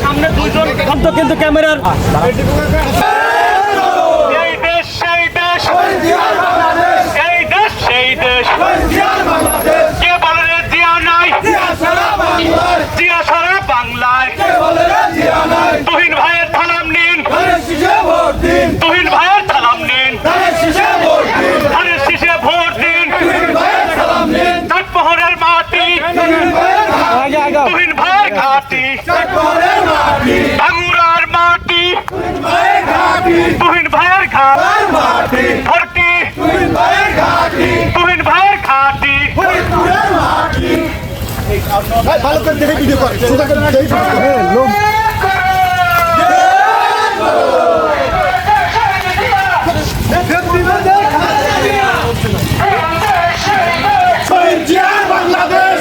সামনে দুইজন কিন্তু ক্যামেরার এই দেশ সেই দেশ, এই দেশ সেই দেশ, কে বলে রে জিয়া নাই, জিয়া সারা বাংলায়, তুহিন ভাইয়ের সালাম নিন, তুহিন ভাইয়ের সালাম নিন, ধানের শীষে ভোট দিন, চাটমোহরের মাটি, তুহিন ভাইয়ের ঘাটি, ভাঙ্গুরার মাটি, তুহিন ভাইয়ের ঘাটি, ভর্তি তুহিন ভাইয়ের ঘাটি। ভালো করে দেখে ভিডিও করে লোক বাংলাদেশ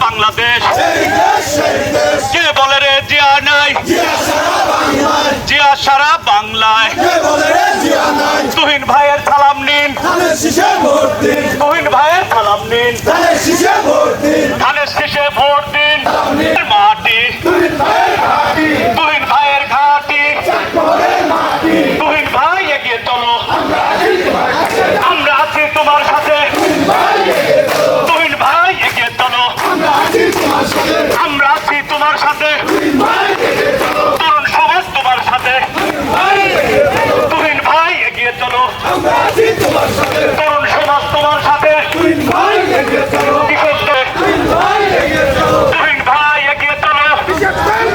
বাংলাদেশ, কে বলে রে জিয়া নাই, জিয়া সারা বাংলায়, তুহিন ভাইয়ের সালাম নিন, তুহিন ভাইয়ের সালাম নিন, ধানের শীষে ভোট দিন, মাটি তুহিন ভাইয়ের ঘাটি, তুহিন ভাই এগিয়ে চলো, আমরা আছি তোমার সাথে, তুহিন ভাই এগিয়ে চলো, আমরা আছি তোমার সাথে, তরুণ সমাজ তোমার সাথে, তুহিন ভাই এগিয়ে চলো, তরুণ সমাজ তোমার সাথে, কৃষকদের তুহিন ভাই এগিয়ে চলো,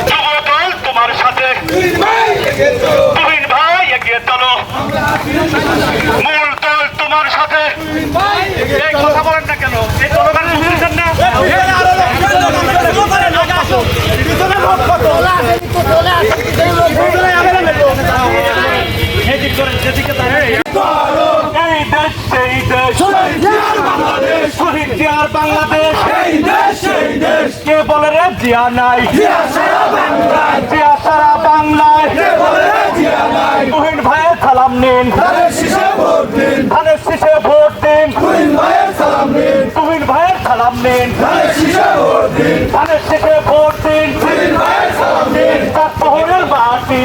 যুবদল তোমার সাথে, তুহিন ভাই এগিয়ে চলো, মূল দল তোমার সাথে। এই কথা বলেন না কেন? এই জনগণ বুঝছেন না? বাংলাদেশ, কে বলে রে জিয়া নাই, জিয়া সারা বাংলায়, তুহিন ভাইয়ের সালাম নিন, ধানের শীষে ভোট দিন, তুহিন ভাইয়ের সালাম নিন, ধানের শীষে ভোট দিন, চাটমোহরের মাটি,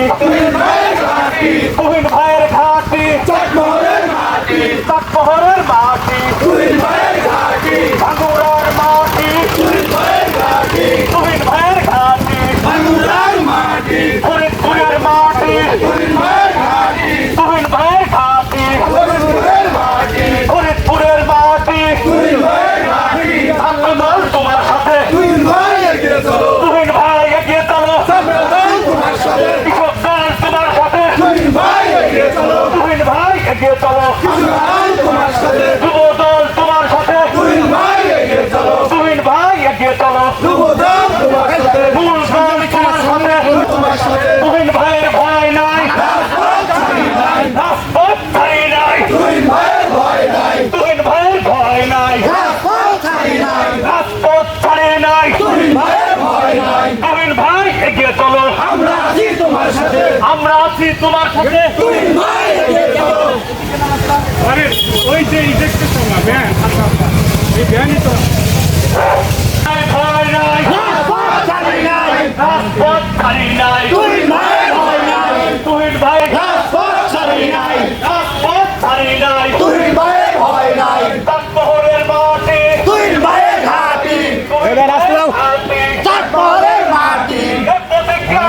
তুহিন ভাইয়ের ঘাটি, চাটমোহরের মাটি, ভাঙ্গুরার মাটি, তুহিন ভাইয়ের ঘাটি, ফরিদপুরের মাটি, তুহিন ভাইয়ের ঘাটি, ফরিদপুরের মাটি, ছাত্রদল তোমার সাথে, তুহিন ভাই এগিয়ে চলো, কৃষক দল তোমার সাথে, তুহিন ভাই এগিয়ে চলো, যুব দল তোমার সাথে, তুহিন ভাই এগিয়ে চলো, মূল দল তোমার সাথে, তুহিন ভাইয়ের ভয় নাই, রাজপথ ছাড়ি নাই, তুহিন ভাইয়ের ভয় নাই, রাজপথ ছাড়ি নাই, তুহিন ভাই এগিয়ে চলো, আমরা আছি তোমার সাথে, ওই যে ইজেক্টের সময় ব্যান এই ব্যানই তো ভয় নাই, রাজপথ ছাড়ি নাই, তুহিন ভাই চাটমোহরের মাটি, এবার আসলাম চাটমোহরের মাটি, প্রতিজ্ঞা